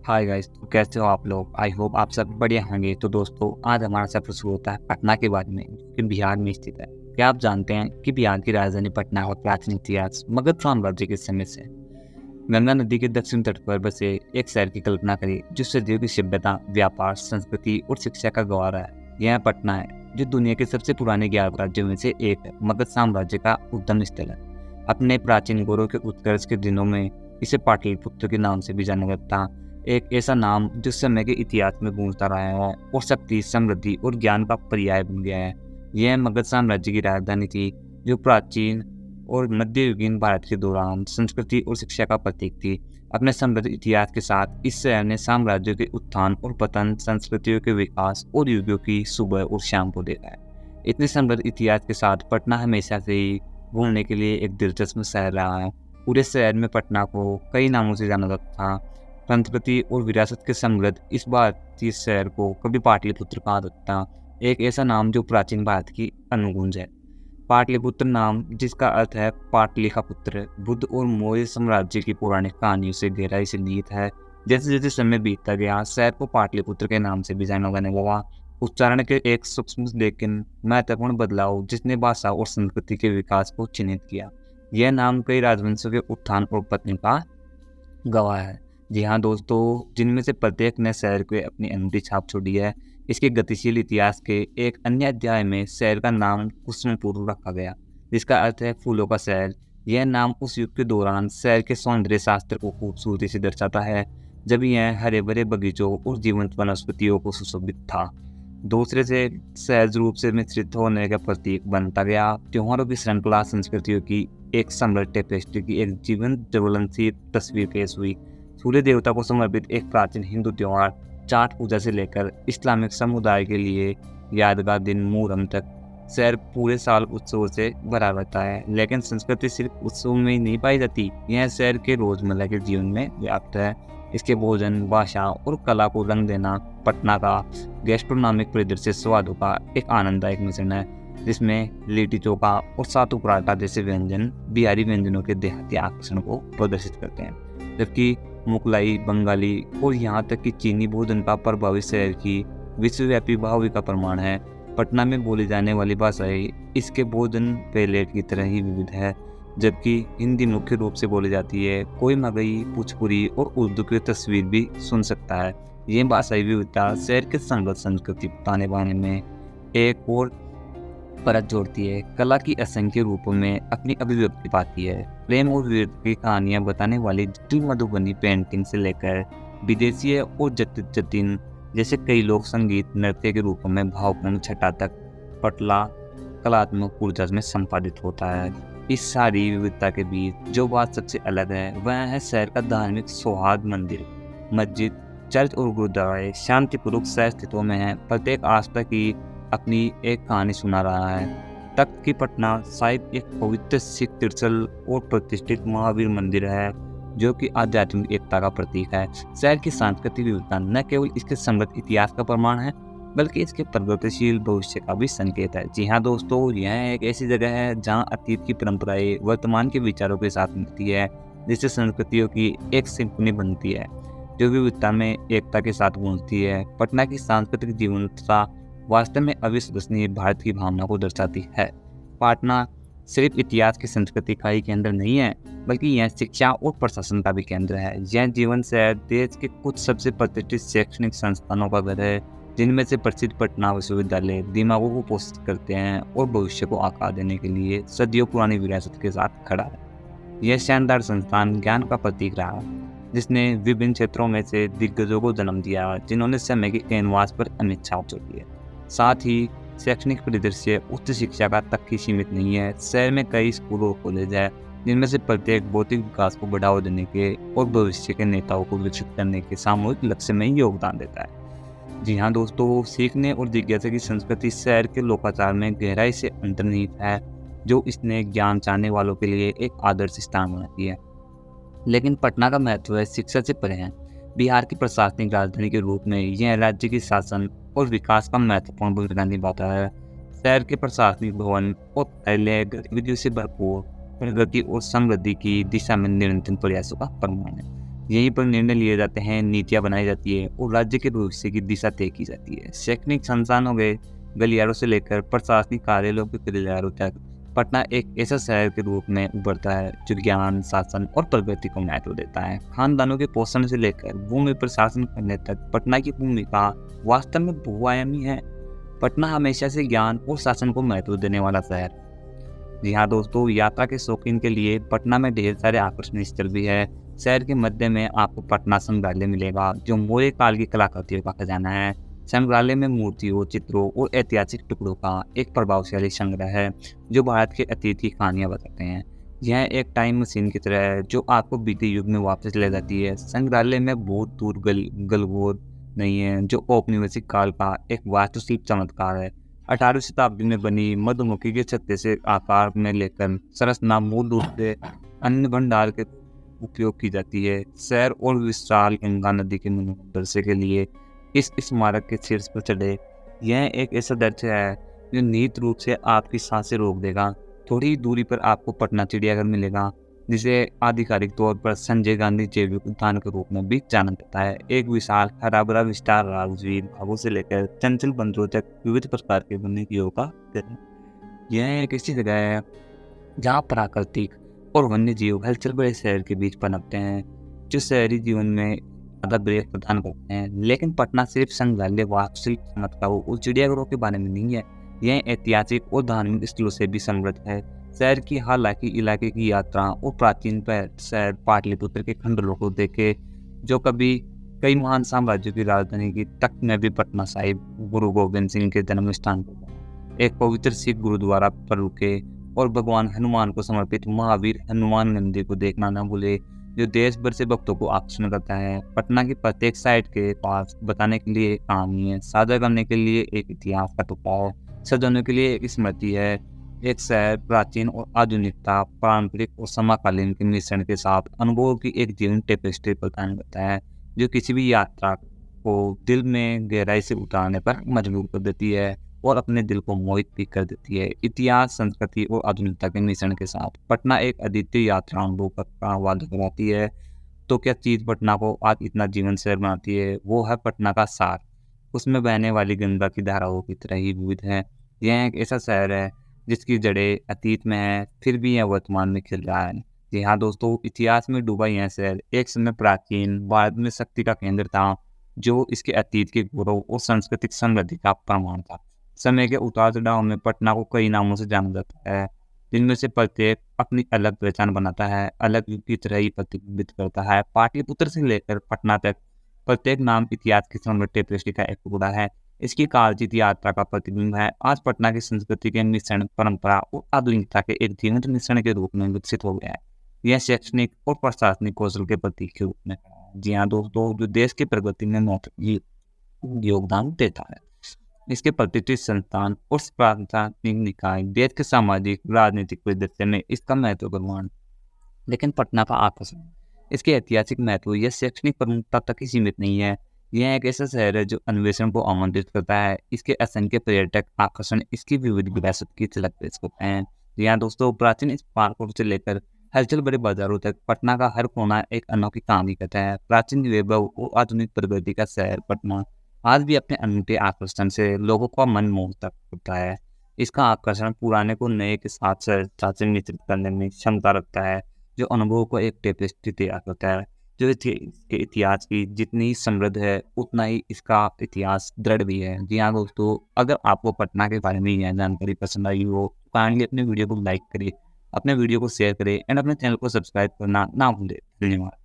Hi guys, तो कैसे हो आप लोग। आई होप आप सब बढ़िया होंगे। तो दोस्तों, आज हमारा सफर शुरू होता है पटना के बारे में, जो बिहार में स्थित है। क्या आप जानते हैं कि बिहार की राजधानी पटना और प्राचीन इतिहास मगध साम्राज्य के समय से गंगा नदी के दक्षिण तट पर बसे एक शहर की कल्पना करिए, जो सदियों की सभ्यता, व्यापार, संस्कृति और शिक्षा का गवाह है। यह पटना है, जो दुनिया के सबसे पुराने 11 राज्यों में से एक है। मगध साम्राज्य का उद्गम स्थल है। अपने प्राचीन गौरव के उत्कर्ष के दिनों में इसे पाटलिपुत्र के नाम से भी जाना जाता था। एक ऐसा नाम जो समय के इतिहास में गूंजता रहा है और शक्ति, समृद्धि और ज्ञान का पर्याय बन गया है। यह मगध साम्राज्य की राजधानी थी, जो प्राचीन और मध्ययुगीन भारत के दौरान संस्कृति और शिक्षा का प्रतीक थी। अपने समृद्ध इतिहास के साथ इस शहर ने साम्राज्यों के उत्थान और पतन, संस्कृतियों के विकास और युगों की सुबह और शाम को देखा है। इतने समृद्ध इतिहास के साथ पटना हमेशा से ही घूमने के लिए एक दिलचस्प शहर रहा है। पूरे शहर में पटना को कई नामों से जाना जाता था। संस्कृति और विरासत के समृद्ध इस भारतीय शहर को कभी पाटलिपुत्र कहा जाता था, एक ऐसा नाम जो प्राचीन भारत की अनुगूंज है। पाटलिपुत्र नाम, जिसका अर्थ है पाटली का पुत्र, बुद्ध और मौर्य साम्राज्य की पौराणिक कहानियों से गहराई से निहित है। जैसे जैसे समय बीतता गया, शहर को पाटलिपुत्र के नाम से भी जाना जाने लगा। उच्चारण के एक सूक्ष्म लेकिन महत्वपूर्ण बदलाव, जिसने भाषा और संस्कृति के विकास को चिन्हित किया। यह नाम कई राजवंशों के उत्थान और पतन का गवाह है। जी हाँ दोस्तों, जिनमें से प्रत्येक ने शहर को अपनी अनूठी छाप छोड़ी है। इसके गतिशील इतिहास के एक अन्य अध्याय में शहर का नाम कुसुमपुर रखा गया, जिसका अर्थ है फूलों का शहर। यह नाम उस युग के दौरान शहर के सौंदर्य शास्त्र को खूबसूरती से दर्शाता है, जब यह हरे भरे बगीचों और जीवंत वनस्पतियों को सुशोभित था। दूसरे से सहज रूप से मिश्रित होने का प्रतीक बनता गया। त्योहारों की श्रृंखला, संस्कृतियों की एक समृद्ध टेपेस्ट्री की एक जीवंत ज्वलनशील तस्वीर पेश हुई। सूर्य देवता को समर्पित एक प्राचीन हिंदू त्योहार छठ पूजा से लेकर इस्लामिक समुदाय के लिए यादगार दिन मुहर्रम तक शहर पूरे साल उत्सव से भरा रहता है। लेकिन संस्कृति सिर्फ उत्सव में ही नहीं पाई जाती, यह शहर के रोजमर्रा के जीवन में व्याप्त है। इसके भोजन, भाषा और कला को रंग देना पटना का गैस्ट्रोनॉमिक परिदृश्य स्वादों का एक आनंददायक मिश्रण है, जिसमें लिट्टी चोखा और सातू पराठा जैसे व्यंजन बिहारी व्यंजनों के देहाती आकर्षण को प्रदर्शित करते हैं। जबकि मुगलाई, बंगाली और यहाँ तक कि चीनी भोजन का प्रभाव शहर की विश्वव्यापी भावी का प्रमाण है। पटना में बोली जाने वाली भाषाएं इसके भोजन पैलेट की तरह ही विविध है। जबकि हिंदी मुख्य रूप से बोली जाती है, कोई मगही, भोजपुरी और उर्दू की तस्वीर भी सुन सकता है। ये भाषाई विविधता शहर के संगत संस्कृति बताने बाने में एक और परत जोड़ती है। कला की असंख्य रूपों में अपनी अभिव्यक्ति पाती है। प्रेम और वीरता की कहानियां बताने वाली जटिल मधुबनी पेंटिंग से लेकर विदेशी और जटिन जैसे कई लोक संगीत, नृत्य के रूपों में भावपूर्ण छटा तक पटला कलात्मक ऊर्जा में संपादित होता है। इस सारी विविधता के बीच जो बात सबसे अलग है, वह है शहर का धार्मिक सौहार्द। मंदिर, मस्जिद, चर्च और गुरुद्वारे शांतिपूर्वक सहअस्तित्व में है। प्रत्येक आस्था की अपनी एक कहानी सुना रहा है। तख्त की पटना साहिब एक पवित्र सिख तीर्थस्थल और प्रतिष्ठित महावीर मंदिर है, जो कि आध्यात्मिक एकता का प्रतीक है। शहर की सांस्कृतिक विविधता न केवल इसके समृद्ध इतिहास का प्रमाण है, बल्कि इसके प्रगतिशील भविष्य का भी संकेत है। जी हाँ दोस्तों, यह एक ऐसी जगह है जहाँ अतीत की परंपराएं वर्तमान के विचारों के साथ मिलती है, जिससे संस्कृतियों की एक सिम्फनी बनती है, जो विविधता में एकता के साथ गूंजती है। पटना की सांस्कृतिक जीवंतता वास्तव में अविश्वसनीय भारत की भावना को दर्शाती है। पटना सिर्फ इतिहास की संस्कृति का ही केंद्र नहीं है, बल्कि यह शिक्षा और प्रशासन का भी केंद्र है। यह जीवन शहर देश के कुछ सबसे प्रतिष्ठित शैक्षणिक संस्थानों का घर है, जिनमें से प्रसिद्ध पटना विश्वविद्यालय दिमागों को पोषित करते हैं और भविष्य को आकार देने के लिए सदियों पुरानी विरासत के साथ खड़ा है। यह शानदार संस्थान ज्ञान का प्रतीक रहा, जिसने विभिन्न क्षेत्रों में से दिग्गजों को जन्म दिया, जिन्होंने समय के कैनवास पर अमिट छाप छोड़ी है। साथ ही शैक्षणिक परिदृश्य उच्च शिक्षा का तक ही सीमित नहीं है। शहर में कई स्कूल और कॉलेज है, जिनमें से प्रत्येक बौद्धिक विकास को बढ़ावा देने के और भविष्य के नेताओं को विकसित करने के सामूहिक लक्ष्य में योगदान देता है। जी हाँ दोस्तों, सीखने और जिज्ञासा की संस्कृति शहर के लोकाचार में गहराई से अंतर्निहित है, जो इसने ज्ञान चाहने वालों के लिए एक आदर्श स्थान बनाती है। लेकिन पटना का महत्व है शिक्षा से परे है। बिहार की प्रशासनिक राजधानी के रूप में यह राज्य की शासन और विकास का महत्वपूर्ण भूमिका निभाता है। शहर के प्रशासनिक भवन और कार्यालय गतिविधियों से भरपूर प्रगति और समृद्धि की दिशा में निरंतर प्रयासों का प्रमाण है। यहीं पर निर्णय लिए जाते हैं, नीतियाँ बनाई जाती है और राज्य के भविष्य की दिशा तय की जाती है। शैक्षणिक संस्थान हो गए, गलियारों से लेकर प्रशासनिक कार्यालयों के गलियारों तक, पटना एक ऐसा शहर के रूप में उभरता है जो ज्ञान, शासन और प्रगति को महत्व देता है। खानदानों के पोषण से लेकर भूमि पर शासन करने तक पटना की भूमिका वास्तव में बहुआयामी है। पटना हमेशा से ज्ञान और शासन को महत्व देने वाला शहर। जी हाँ दोस्तों, यात्रा के शौकीन के लिए पटना में ढेर सारे आकर्षणीय स्थल भी है। शहर के मध्य में आपको पटना संग्रहालय मिलेगा, जो मौर्य काल की कलाकृतियों का खजाना है। संग्रहालय में मूर्तियों, चित्रों और ऐतिहासिक टुकड़ों का एक प्रभावशाली संग्रह है, जो भारत के अतीत की कहानियां बताते हैं। यह एक टाइम मशीन की तरह है, जो आपको बीते युग में वापस ले जाती है। संग्रहालय में बहुत दूर गलगोर नहीं है, जो औपनिवेशिक काल का एक वास्तुशिल्प चमत्कार है। 18वीं शताब्दी में बनी मधुमक्खी के छत्ते से आकार में लेकर संरचना मूल रूप से अन्न भंडार के उपयोग की जाती है। शहर और विशाल गंगा नदी के मनोरम दृश्य के लिए इस स्मारक के शीर्ष पर चढ़े। यह एक ऐसा दृश्य है जो निहित रूप से आपकी सांसें रोक देगा। थोड़ी ही दूरी पर आपको पटना चिड़ियाघर मिलेगा, जिसे आधिकारिक तौर पर संजय गांधी जैविक उद्यान के रूप में भी जाना जाता है। एक विशाल हरा भरा विस्तार राजवीर बागों से लेकर चंचल बंदरों तक विविध प्रकार के वन्यजीवों का घर है। यह एक ऐसी जगह है जहाँ प्राकृतिक और वन्य जीव हलचल बड़े शहर के बीच पनपते हैं, जो शहरी जीवन में ज़्यादा ब्रेक प्रदान करते हैं। लेकिन पटना सिर्फ संग्रहालय, वास्तुशिल्प, चमत्कारों और चिड़ियाघरों के बारे में नहीं है, यह ऐतिहासिक और धार्मिक स्थलों से भी समृद्ध है। शहर की हालांकि इलाके की यात्रा और प्राचीन शहर पाटलिपुत्र के खंडरों को देखे, जो कभी कई महान साम्राज्यों की राजधानी की, तख्त में भी पटना साहिब गुरु गोविंद सिंह के जन्म स्थान पर एक पवित्र सिख गुरुद्वारा पर रुके और भगवान हनुमान को समर्पित महावीर हनुमान मंदिर को देखना न भूले, जो देश भर से भक्तों को आकर्षण करता है। पटना की प्रत्येक साइट के पास बताने के लिए एक कहानी है, साझा करने के लिए एक इतिहास का टुकड़ा है, सजाने के लिए एक स्मृति है। एक शहर प्राचीन और आधुनिकता, पारंपरिक और समकालीन के मिश्रण के साथ अनुभव की एक जीवन टेपेस्ट्री प्रदान करता है, जो किसी भी यात्रा को दिल में गहराई से उतारने पर मजबूर कर देती है और अपने दिल को मोहित भी कर देती है। इतिहास, संस्कृति और आधुनिकता के मिश्रण के साथ पटना एक अद्वितीय यात्रा अनुभव का वादा कराती है। तो क्या चीज़ पटना को आज इतना जीवन शहर बनाती है? वो है पटना का सार। उसमें बहने वाली गंगा की धाराओं की तरह ही विविध है। यह एक ऐसा शहर है जिसकी जड़ें अतीत में है, फिर भी यह वर्तमान में खिल रहा है। जी हाँ दोस्तों, इतिहास में डूबा यह शहर एक समय प्राचीन भारत में शक्ति का केंद्र था, जो इसके अतीत के गौरव और सांस्कृतिक समृद्धि का प्रमाण था। समय के उतार चढ़ाव में पटना को कई नामों से जाना जाता है, जिनमें से प्रत्येक अपनी अलग पहचान बनाता है, अलग युग की तरह ही प्रतिबिंबित करता है। पाटलिपुत्र से लेकर पटना तक प्रत्येक नाम इतिहास की समृद्ध टेपेस्ट्री का एक टुकड़ा है। इसकी कालजीत यात्रा का प्रतिबिंब है। आज पटना की संस्कृति के मिश्रण, परंपरा और आधुनिकता के एक जीवंत मिश्रण के रूप में विकसित हो गया है। यह शैक्षणिक और प्रशासनिक कौशल के प्रतीक के रूप में खड़ा है। जी हाँ दोस्तों, जो देश की प्रगति में महत्वपूर्ण योगदान देता है। इसके प्रतिष्ठित संस्थान और प्रशासनिक निकाय देश के सामाजिक राजनीतिक परिदृश्य में इसका महत्वपूर्ण। लेकिन पटना का आकर्षण, इसके ऐतिहासिक महत्व या शैक्षणिक प्रमुखता तक ही सीमित नहीं है। यह एक ऐसा शहर है जो अन्वेषण को आमंत्रित करता है। इसके असंख्य पर्यटक आकर्षण इसकी विविध विरासत की झलक पेश करते हैं। यहाँ दोस्तों, प्राचीन स्मारकों से लेकर हलचल बड़े बाजारों तक पटना का हर कोना एक अनोखी कहानी कहता है। प्राचीन वैभव और आधुनिक प्रगति का शहर पटना आज भी अपने अनूठे आकर्षण से लोगों का मन मोहता करता है। इसका आकर्षण पुराने को नए के साथ सहजता से मिश्रित करने में क्षमता रखता है, जो अनुभव को एक टेपेस्ट्री तैयार करता है, जो इसके इतिहास की जितनी समृद्ध है उतना ही इसका इतिहास दृढ़ भी है। जी हाँ दोस्तों, अगर आपको पटना के बारे में यह जानकारी पसंद आई हो तो काइंडली अपने वीडियो को लाइक करिए, अपने वीडियो को शेयर करें एंड अपने चैनल को सब्सक्राइब करना ना भूलें। धन्यवाद।